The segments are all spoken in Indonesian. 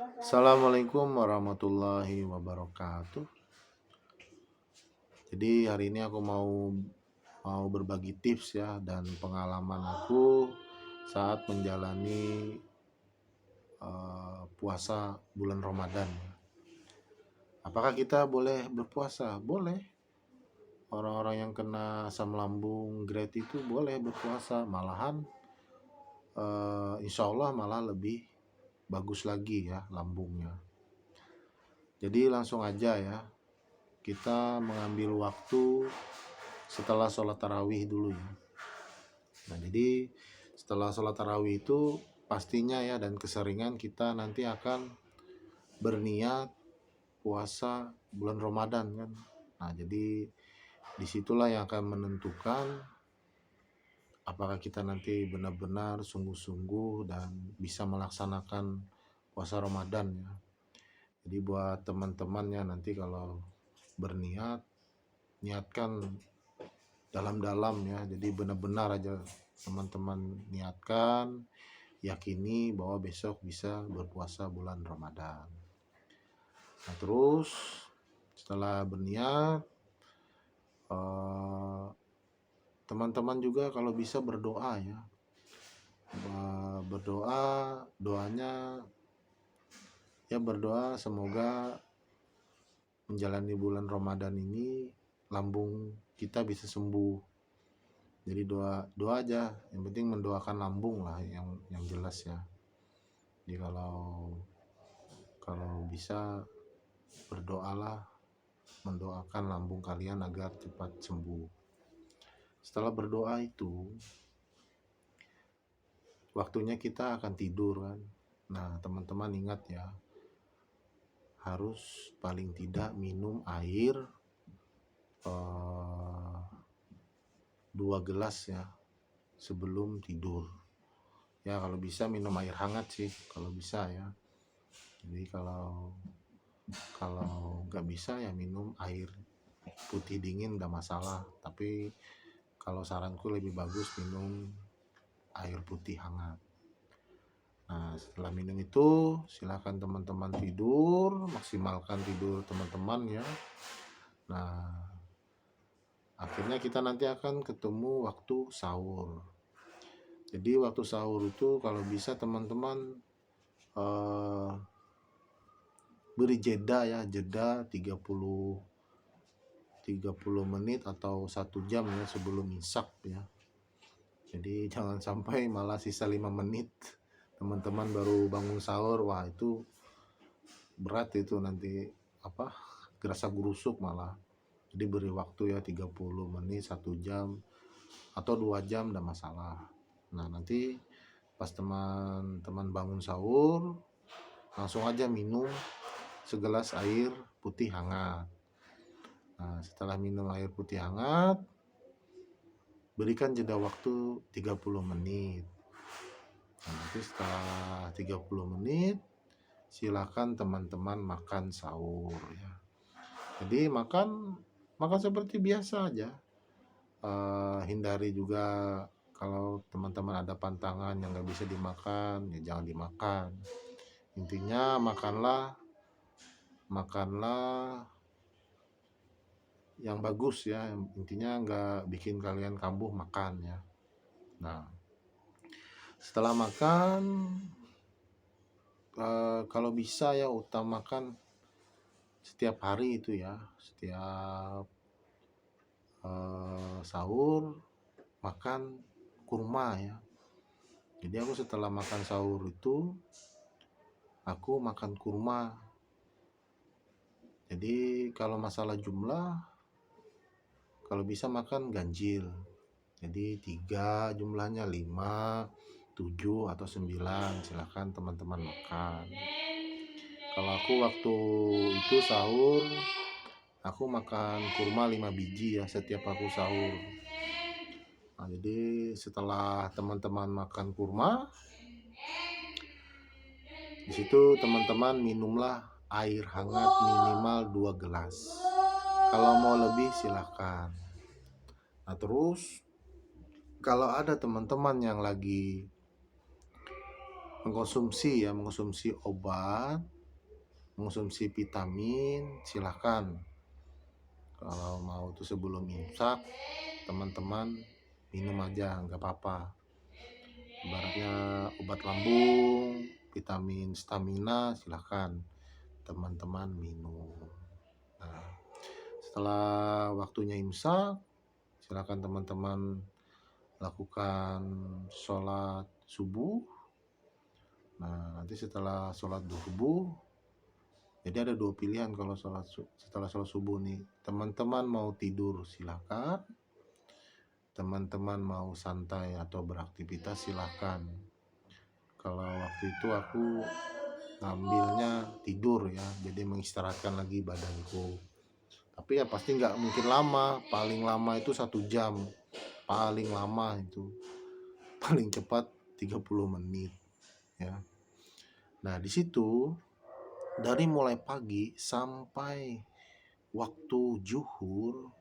Assalamualaikum warahmatullahi wabarakatuh. Jadi hari ini aku mau berbagi tips ya dan pengalaman aku saat menjalani puasa bulan Ramadan. Apakah kita boleh berpuasa? Boleh. Orang-orang yang kena asam lambung grade itu boleh berpuasa. Malahan insya Allah malah lebih bagus lagi ya lambungnya. Jadi langsung aja ya, kita mengambil waktu setelah sholat tarawih dulu ya. Nah jadi setelah sholat tarawih itu pastinya ya dan keseringan kita nanti akan berniat puasa bulan Ramadan kan. Nah jadi disitulah yang akan menentukan apakah kita nanti benar-benar sungguh-sungguh dan bisa melaksanakan puasa Ramadan ya. Jadi buat teman-temannya nanti kalau berniat, niatkan dalam-dalam ya. Jadi benar-benar aja teman-teman niatkan, yakini bahwa besok bisa berpuasa bulan Ramadan. Nah terus setelah berniat, teman-teman juga kalau bisa berdoa ya. Doanya ya berdoa semoga menjalani bulan Ramadan ini lambung kita bisa sembuh. Jadi doa aja, yang penting mendoakan lambung lah yang jelas ya. Jadi kalau bisa berdoalah, mendoakan lambung kalian agar cepat sembuh. Setelah berdoa itu waktunya kita akan tidur kan. Nah teman-teman ingat ya, harus paling tidak minum air 2 gelas ya sebelum tidur. Ya kalau bisa minum air hangat sih kalau bisa ya. Jadi kalau nggak bisa ya minum air putih dingin nggak masalah. Tapi kalau saranku lebih bagus minum air putih hangat. Nah setelah minum itu silakan teman-teman tidur, maksimalkan tidur teman-teman ya. Nah akhirnya kita nanti akan ketemu waktu sahur. Jadi waktu sahur itu kalau bisa teman-teman beri jeda 30 menit atau 1 jam ya sebelum imsak ya. Jadi jangan sampai malah sisa 5 menit teman-teman baru bangun sahur. Wah itu berat itu nanti gerasa gerusuk malah. Jadi beri waktu ya 30 menit, 1 jam atau 2 jam enggak masalah. Nah nanti pas teman-teman bangun sahur langsung aja minum segelas air putih hangat. Nah setelah minum air putih hangat berikan jeda waktu 30 menit. Nah, nanti setelah 30 menit silakan teman-teman makan sahur ya. Jadi makan seperti biasa aja. Hindari juga kalau teman-teman ada pantangan yang nggak bisa dimakan ya jangan dimakan. Intinya makanlah yang bagus ya, intinya nggak bikin kalian kambuh makan ya. Nah setelah makan kalau bisa ya utamakan setiap hari itu ya, setiap sahur makan kurma ya. Jadi aku setelah makan sahur itu aku makan kurma. Jadi kalau masalah jumlah kalau bisa makan ganjil. Jadi 3 jumlahnya 5, 7 atau 9 silakan teman-teman makan. Kalau aku waktu itu sahur aku makan kurma 5 biji ya setiap aku sahur. Nah, jadi setelah teman-teman makan kurma di situ teman-teman minumlah air hangat minimal 2 gelas. Kalau mau lebih silahkan. Nah terus kalau ada teman-teman yang lagi mengkonsumsi obat mengonsumsi vitamin silahkan. Kalau mau tuh sebelum imsak, teman-teman minum aja nggak apa-apa. Ibaratnya obat lambung, vitamin stamina silahkan teman-teman minum. Nah, setelah waktunya imsak, silahkan teman-teman lakukan sholat subuh. Nah, nanti setelah sholat subuh, jadi ada dua pilihan kalau setelah sholat subuh nih. Teman-teman mau tidur silahkan, teman-teman mau santai atau beraktivitas silahkan. Kalau waktu itu aku ngambilnya tidur ya, jadi mengistirahatkan lagi badanku. Tapi ya pasti nggak mungkin lama, paling lama itu 1 jam, paling lama itu, paling cepat 30 menit ya. Nah di situ dari mulai pagi sampai waktu zuhur,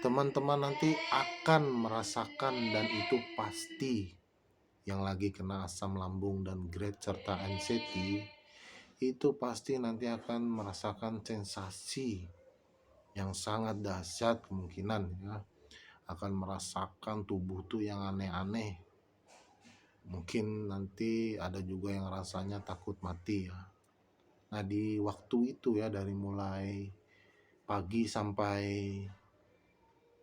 teman-teman nanti akan merasakan, dan itu pasti, yang lagi kena asam lambung dan GERD serta anxiety itu pasti nanti akan merasakan sensasi yang sangat dahsyat, kemungkinan ya akan merasakan tubuh tuh yang aneh-aneh. Mungkin nanti ada juga yang rasanya takut mati ya. Nah di waktu itu ya, dari mulai pagi sampai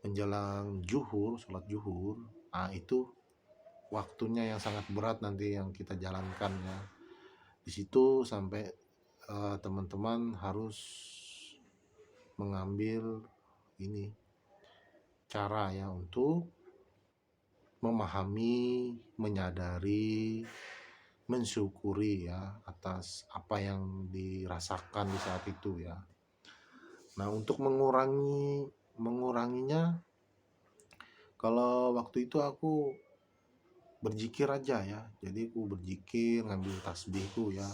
menjelang zuhur, sholat zuhur, nah itu waktunya yang sangat berat nanti yang kita jalankan ya. Di situ sampai teman-teman harus mengambil ini cara ya untuk memahami, menyadari, mensyukuri ya atas apa yang dirasakan di saat itu ya. Nah untuk menguranginya, kalau waktu itu aku berzikir aja ya. Jadi aku berzikir, ngambil tasbihku ya.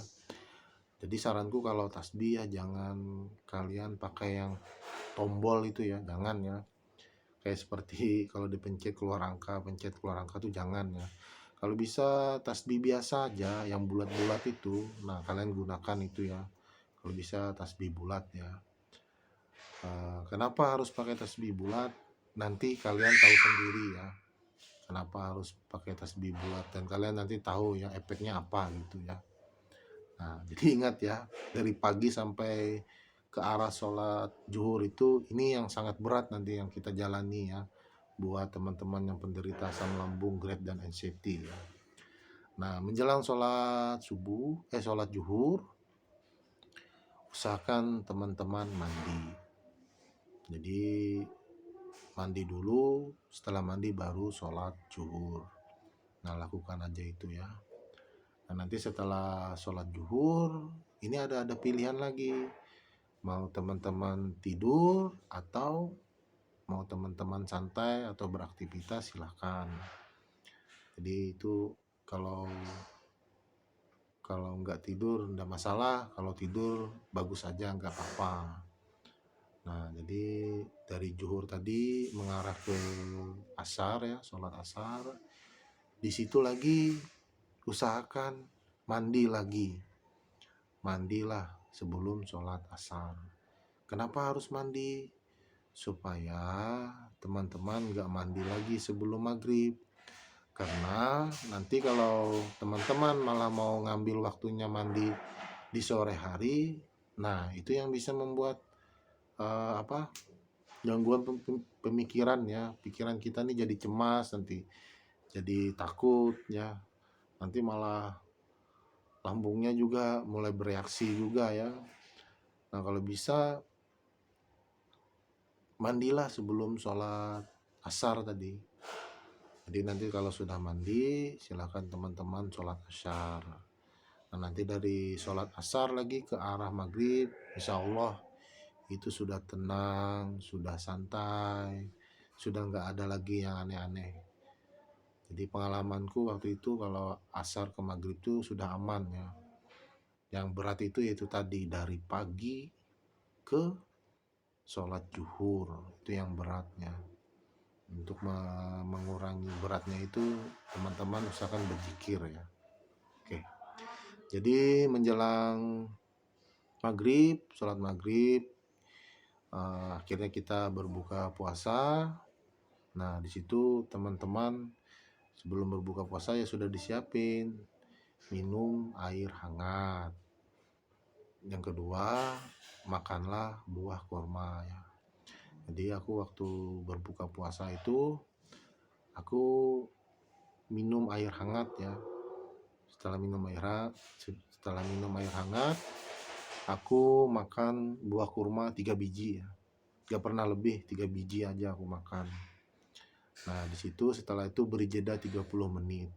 Jadi saranku kalau tasbih ya jangan kalian pakai yang tombol itu ya, jangan ya. Kayak seperti kalau dipencet keluar angka, pencet keluar angka tuh jangan ya. Kalau bisa tasbih biasa aja yang bulat-bulat itu, nah kalian gunakan itu ya. Kalau bisa tasbih bulat ya. Kenapa harus pakai tasbih bulat? Nanti kalian tahu sendiri ya. Kenapa harus pakai tasbih bulat, dan kalian nanti tahu ya efeknya apa gitu ya. Nah, jadi ingat ya, dari pagi sampai ke arah sholat zuhur itu, ini yang sangat berat nanti yang kita jalani ya, buat teman-teman yang penderita asam lambung, GERD dan anxiety ya. Nah, menjelang sholat sholat zuhur, usahakan teman-teman mandi. Jadi mandi dulu, setelah mandi baru sholat zuhur. Nah, lakukan aja itu ya. Nah, nanti setelah sholat zuhur, ini ada pilihan lagi. Mau teman-teman tidur atau mau teman-teman santai atau beraktivitas, silahkan. Jadi itu kalau nggak tidur nggak masalah, kalau tidur bagus aja, nggak apa-apa. Nah, jadi dari zuhur tadi mengarah ke asar ya, sholat asar. Di situ lagi usahakan mandilah sebelum sholat asar. Kenapa harus mandi? Supaya teman-teman gak mandi lagi sebelum maghrib. Karena nanti kalau teman-teman malah mau ngambil waktunya mandi di sore hari, nah itu yang bisa membuat gangguan pemikiran ya. Pikiran kita nih jadi cemas, nanti jadi takut ya. Nanti malah lambungnya juga mulai bereaksi juga ya. Nah kalau bisa mandilah sebelum sholat asar tadi. Jadi nanti kalau sudah mandi, silakan teman-teman sholat asar. Nah nanti dari sholat asar lagi ke arah maghrib, insya Allah itu sudah tenang, sudah santai, sudah nggak ada lagi yang aneh-aneh. Jadi pengalamanku waktu itu kalau asar ke maghrib itu sudah aman ya. Yang berat itu yaitu tadi dari pagi ke sholat zuhur, itu yang beratnya. Untuk mengurangi beratnya itu teman-teman usahakan berzikir ya. Oke. Jadi menjelang sholat maghrib, akhirnya kita berbuka puasa. Nah, di situ teman-teman sebelum berbuka puasa ya sudah disiapin minum air hangat. Yang kedua, makanlah buah kurma ya. Jadi aku waktu berbuka puasa itu aku minum air hangat ya. Setelah minum air hangat, aku makan buah kurma 3 biji ya. Gak pernah lebih, 3 biji aja aku makan. Nah, di situ setelah itu beri jeda 30 menit.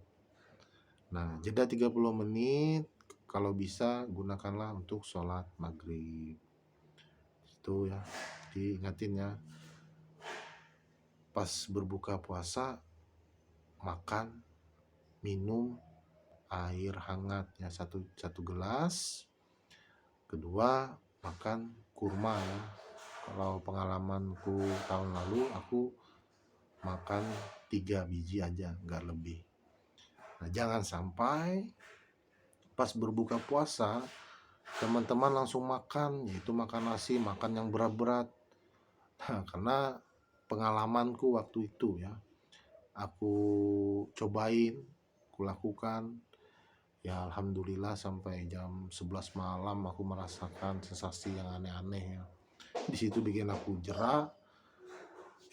Nah, jeda 30 menit kalau bisa gunakanlah untuk sholat maghrib. Itu ya, diingatin ya. Pas berbuka puasa, makan, minum air hangat ya, satu gelas. Kedua, makan kurma ya. Kalau pengalamanku tahun lalu, aku makan 3 biji aja, nggak lebih. Nah, jangan sampai pas berbuka puasa teman-teman langsung makan, yaitu makan nasi, makan yang berat-berat. Nah, karena pengalamanku waktu itu ya, aku cobain, aku lakukan, ya alhamdulillah sampai jam 11 malam aku merasakan sensasi yang aneh-aneh ya. Di situ bikin aku jerah.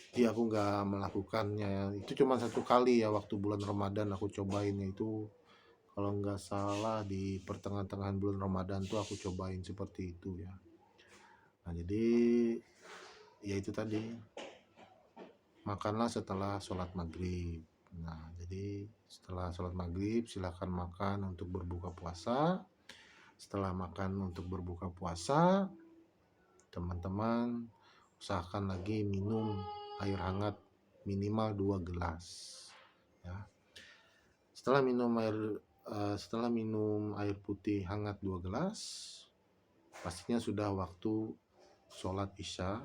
Jadi aku nggak melakukannya. Itu cuma 1 kali ya waktu bulan Ramadan aku cobain, itu kalau nggak salah di pertengahan bulan Ramadan tuh aku cobain seperti itu ya. Nah, jadi ya itu tadi, makanlah setelah sholat maghrib. Nah, jadi setelah sholat maghrib silahkan makan untuk berbuka puasa. Setelah makan untuk berbuka puasa, teman-teman usahakan lagi minum air hangat minimal 2 gelas ya. Setelah minum air putih hangat 2 gelas, pastinya sudah waktu sholat isya.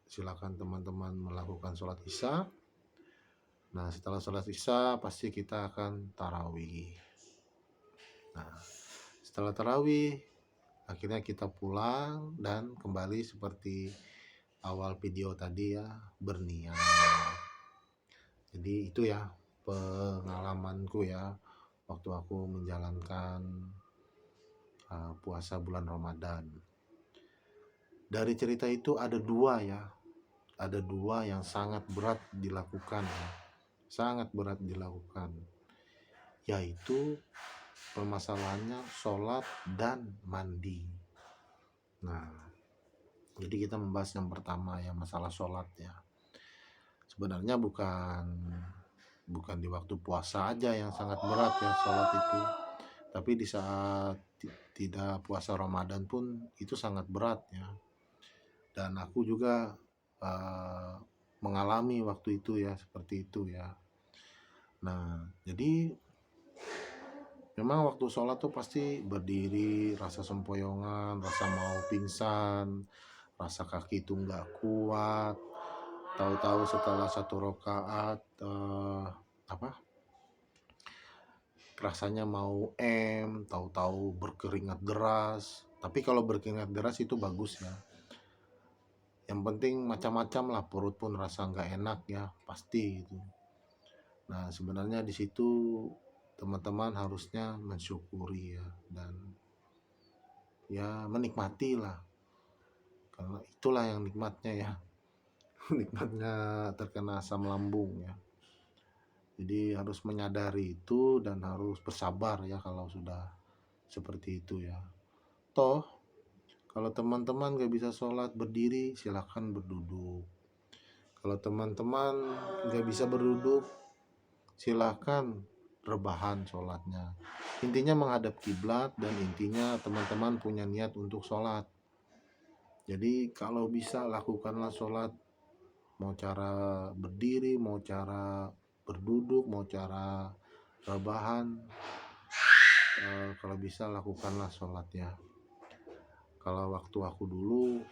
Silakan teman-teman melakukan sholat isya. Nah, setelah sholat isya pasti kita akan tarawih. Nah, setelah tarawih akhirnya kita pulang dan kembali seperti awal video tadi ya, berniat. Jadi itu ya pengalamanku ya waktu aku menjalankan puasa bulan Ramadan. Dari cerita itu ada 2 ya, ada 2 yang sangat berat dilakukan ya, sangat berat dilakukan, yaitu permasalahannya sholat dan mandi. Nah, jadi kita membahas yang pertama ya, masalah sholat ya. Sebenarnya bukan di waktu puasa aja yang sangat berat ya sholat itu, tapi di saat tidak puasa Ramadan pun itu sangat berat ya. Dan aku juga mengalami waktu itu ya, seperti itu ya. Nah, jadi memang waktu sholat tuh pasti berdiri, rasa sempoyongan, rasa mau pingsan, rasa kaki itu nggak kuat. Tahu-tahu setelah 1 rakaat rasanya mau tahu-tahu berkeringat deras. Tapi kalau berkeringat deras itu bagus ya. Yang penting macam-macam lah, perut pun rasa nggak enak ya, pasti itu. Nah, sebenarnya di situ teman-teman harusnya mensyukuri ya, dan ya menikmati lah, karena itulah yang nikmatnya ya. Nikmatnya terkena asam lambung ya. Jadi harus menyadari itu dan harus bersabar ya kalau sudah seperti itu ya. Toh kalau teman-teman gak bisa sholat berdiri, silakan berduduk. Kalau teman-teman gak bisa berduduk, silakan rebahan sholatnya. Intinya menghadap kiblat dan intinya teman-teman punya niat untuk sholat. Jadi kalau bisa lakukanlah sholat, mau cara berdiri, mau cara berduduk, mau cara rebahan, kalau bisa lakukanlah sholatnya. Kalau waktu aku dulu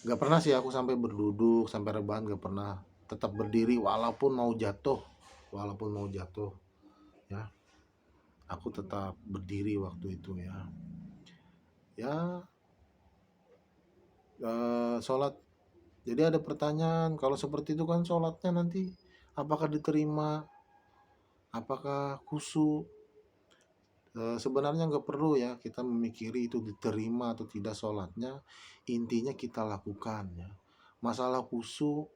gak pernah sih aku sampai berduduk, sampai rebahan gak pernah. Tetap berdiri walaupun mau jatuh ya. aku tetap berdiri waktu itu ya. Ya, sholat. Jadi ada pertanyaan, kalau seperti itu kan sholatnya nanti apakah diterima, apakah khusyuk? Sebenarnya nggak perlu ya kita memikiri itu diterima atau tidak sholatnya. Intinya kita lakukan ya. Masalah khusyuk,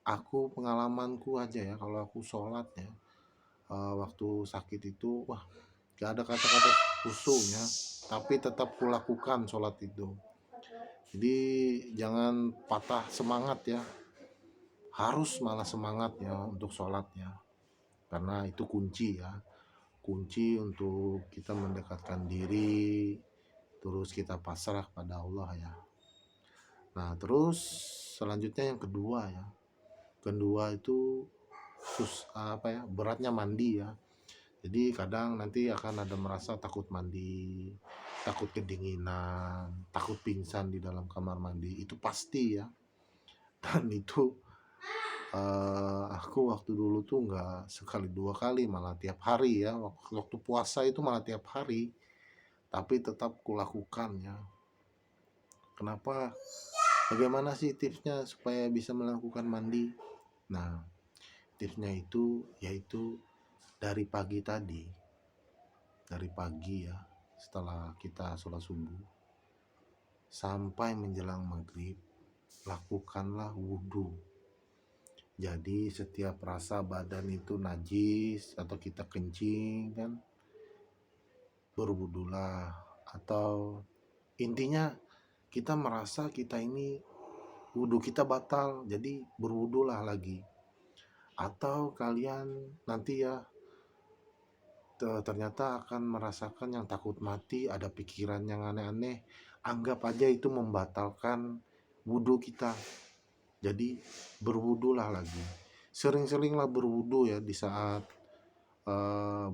aku pengalamanku aja ya, kalau aku sholat ya, waktu sakit itu, wah, gak ada kata-kata khusyuknya, tapi tetap kulakukan sholat itu. Jadi jangan patah semangat ya, harus malah semangat ya untuk sholatnya, karena itu kunci ya, kunci untuk kita mendekatkan diri, terus kita pasrah pada Allah ya. Nah terus selanjutnya yang kedua ya, kedua itu beratnya mandi ya. Jadi kadang nanti akan ada merasa takut mandi, takut kedinginan, takut pingsan di dalam kamar mandi, itu pasti ya. Dan itu aku waktu dulu tuh nggak sekali dua kali, malah tiap hari ya. Waktu puasa itu malah tiap hari, tapi tetap kulakukan ya. Kenapa? Bagaimana sih tipsnya supaya bisa melakukan mandi? Nah, tipsnya itu yaitu dari pagi tadi, dari pagi ya, setelah kita sholat subuh sampai menjelang maghrib, lakukanlah wudhu. Jadi setiap rasa badan itu najis atau kita kencing kan, berwudulah. Atau intinya kita merasa kita ini wudhu kita batal, jadi berwudulah lagi. Atau kalian nanti ya ternyata akan merasakan yang takut mati, ada pikiran yang aneh-aneh, anggap aja itu membatalkan wudhu kita. Jadi berwudulah lagi, sering-seringlah berwudu ya di saat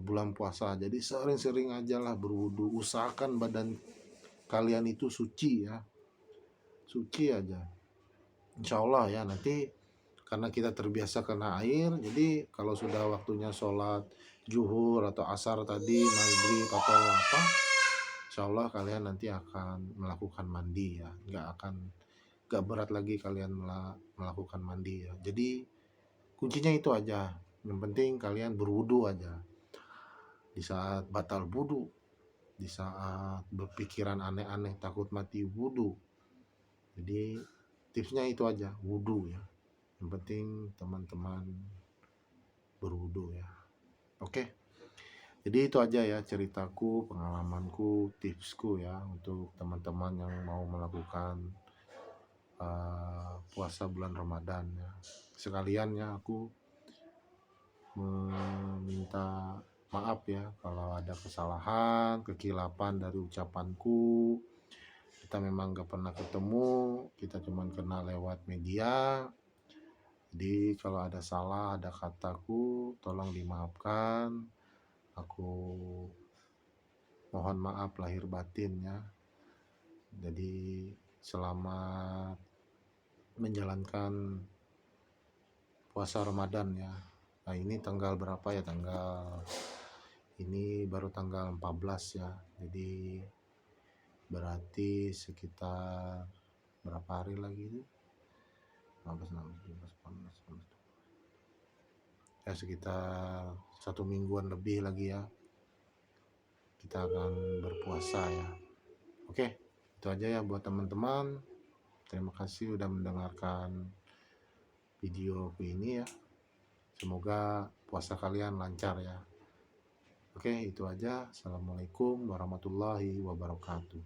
bulan puasa. Jadi sering-sering aja lah berwudu, usahakan badan kalian itu suci ya, suci aja, insya Allah ya. Nanti karena kita terbiasa kena air, jadi kalau sudah waktunya sholat zuhur atau asar tadi, maghrib atau apa, insya Allah kalian nanti akan melakukan mandi ya, nggak berat lagi kalian melakukan mandi ya. Jadi kuncinya itu aja, yang penting kalian berwudu aja. Di saat batal wudu, di saat berpikiran aneh-aneh, takut mati, wudu. Jadi tipsnya itu aja, wudu ya. Yang penting teman-teman berwudu ya. Oke, jadi itu aja ya ceritaku, pengalamanku, tipsku ya untuk teman-teman yang mau melakukan puasa bulan Ramadan ya. Sekalian ya aku meminta maaf ya kalau ada kesalahan, kekilapan dari ucapanku. Kita memang gak pernah ketemu, kita cuma kenal lewat media. Jadi kalau ada salah, ada kataku, tolong dimaafkan. Aku mohon maaf lahir batin ya. Jadi selamat menjalankan puasa Ramadan ya. Nah ini tanggal berapa ya, ini baru tanggal 14 ya. Jadi berarti sekitar berapa hari lagi itu? 15, 16, 17, 18, 19. Ya sekitar 1 mingguan lebih lagi ya, kita akan berpuasa ya. Oke, itu aja ya buat teman-teman. Terima kasih udah mendengarkan videoku ini ya. Semoga puasa kalian lancar ya. Oke, itu aja. Assalamualaikum warahmatullahi wabarakatuh.